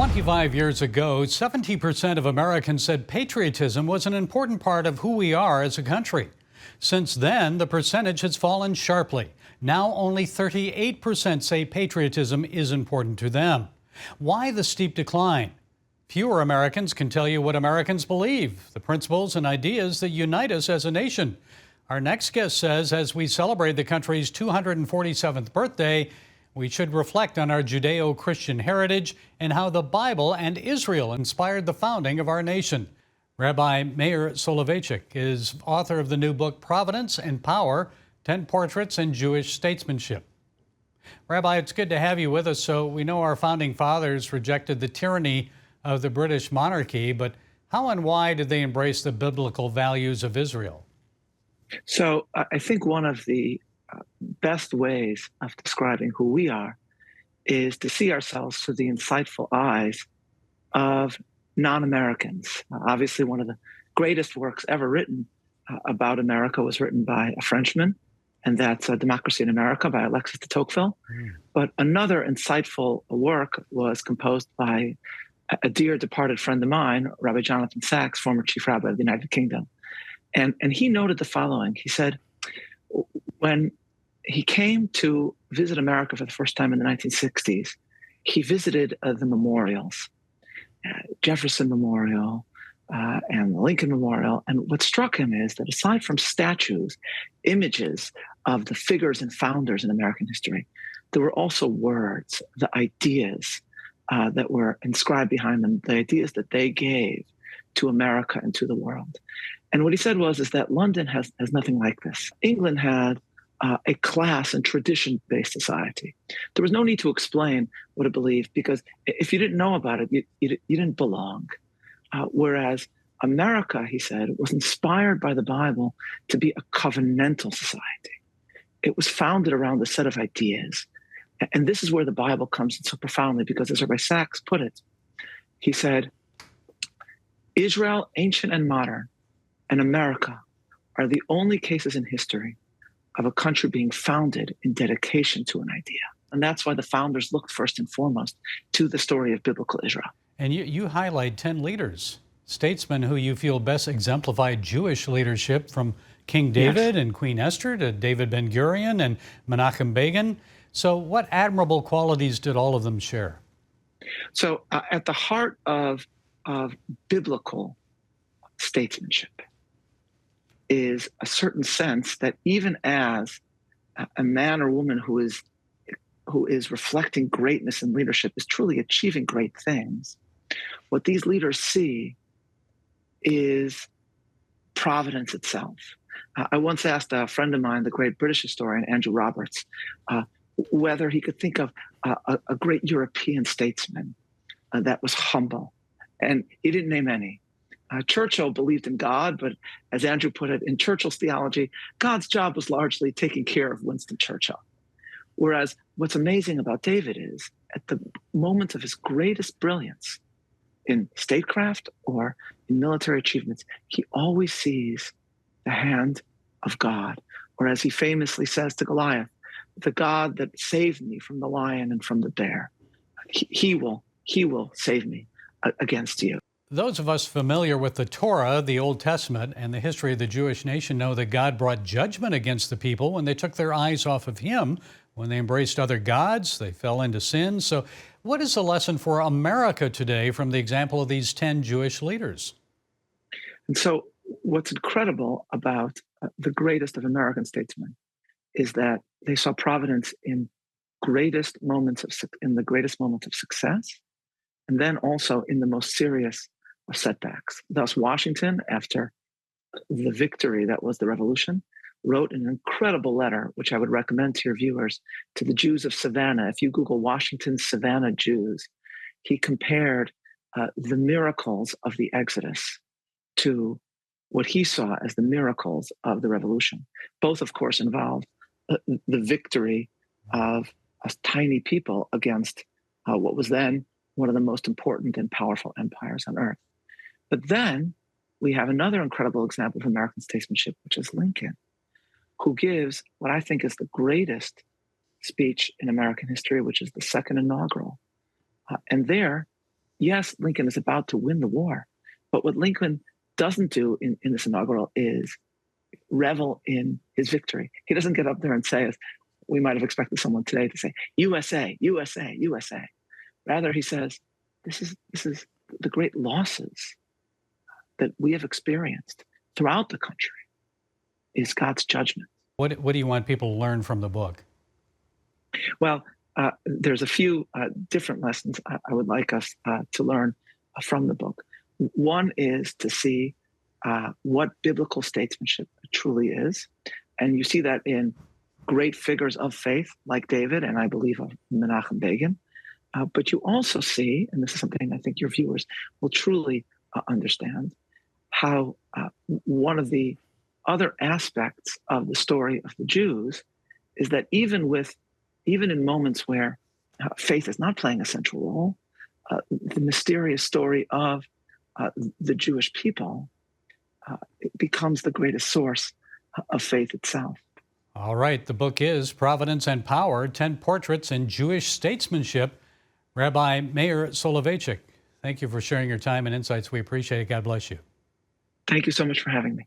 25 years ago, 70% of Americans said patriotism was an important part of who we are as a country. Since then, the percentage has fallen sharply. Now only 38% say patriotism is important to them. Why the steep decline? Fewer Americans can tell you what Americans believe, the principles and ideas that unite us as a nation. Our next guest says as we celebrate the country's 247th birthday, we should reflect on our Judeo-Christian heritage and how the Bible and Israel inspired the founding of our nation. Rabbi Meir Soloveichik is author of the new book, Providence and Power, 10 Portraits in Jewish Statesmanship. Rabbi, it's good to have you with us. So we know our founding fathers rejected the tyranny of the British monarchy, but how and why did they embrace the biblical values of Israel? So I think one of the best ways of describing who we are is to see ourselves through the insightful eyes of non-Americans. Obviously, one of the greatest works ever written about America was written by a Frenchman, and that's Democracy in America by Alexis de Tocqueville. But another insightful work was composed by a dear departed friend of mine, Rabbi Jonathan Sacks, former chief rabbi of the United Kingdom. And he noted the following. He said, when he came to visit America for the first time in the 1960s, he visited the memorials, Jefferson Memorial and the Lincoln Memorial. And what struck him is that aside from statues, images of the figures and founders in American history, there were also words, the ideas that were inscribed behind them, the ideas that they gave to America and to the world. And what he said is that London has nothing like this. England had a class and tradition-based society. There was no need to explain what it believed, because if you didn't know about it, you didn't belong. Whereas America, he said, was inspired by the Bible to be a covenantal society. It was founded around a set of ideas. And this is where the Bible comes in so profoundly, because as Rabbi Sacks put it, he said, Israel, ancient and modern, and America are the only cases in history of a country being founded in dedication to an idea. And that's why the founders looked first and foremost to the story of biblical Israel. And you highlight 10 leaders, statesmen who you feel best exemplified Jewish leadership, from King David and Queen Esther to David Ben-Gurion and Menachem Begin. So what admirable qualities did all of them share? So at the heart of biblical statesmanship is a certain sense that even as a man or woman who is reflecting greatness in leadership is truly achieving great things, what these leaders see is providence itself. I once asked a friend of mine, the great British historian Andrew Roberts, whether he could think of a great European statesman that was humble. And he didn't name any. Churchill believed in God, but as Andrew put it, in Churchill's theology, God's job was largely taking care of Winston Churchill. Whereas what's amazing about David is, at the moment of his greatest brilliance in statecraft or in military achievements, he always sees the hand of God. Or as he famously says to Goliath, the God that saved me from the lion and from the bear, he will save me against you. Those of us familiar with the Torah, the Old Testament, and the history of the Jewish nation know that God brought judgment against the people when they took their eyes off of him, when they embraced other gods, they fell into sin. So what is the lesson for America today from the example of these 10 Jewish leaders? And so what's incredible about the greatest of American statesmen is that they saw providence in the greatest moments of success, and then also in the most serious of setbacks. Thus, Washington, after the victory that was the revolution, wrote an incredible letter, which I would recommend to your viewers, to the Jews of Savannah. If you Google Washington Savannah Jews, he compared the miracles of the Exodus to what he saw as the miracles of the revolution. Both, of course, involved the victory of a tiny people against what was then one of the most important and powerful empires on earth. But then we have another incredible example of American statesmanship, which is Lincoln, who gives what I think is the greatest speech in American history, which is the second inaugural. And there, yes, Lincoln is about to win the war, but what Lincoln doesn't do in this inaugural is revel in his victory. He doesn't get up there and say, as we might have expected someone today to say, USA, USA, USA. Rather, he says, this is the great losses that we have experienced throughout the country is God's judgment. What do you want people to learn from the book? Well, there's a few different lessons I would like us to learn from the book. One is to see what biblical statesmanship truly is. And you see that in great figures of faith like David and I believe of Menachem Begin. But you also see, and this is something I think your viewers will truly understand, how one of the other aspects of the story of the Jews is that even in moments where faith is not playing a central role, the mysterious story of the Jewish people it becomes the greatest source of faith itself. All right. The book is Providence and Power, 10 Portraits in Jewish Statesmanship. Rabbi Meir Soloveichik, thank you for sharing your time and insights. We appreciate it. God bless you. Thank you so much for having me.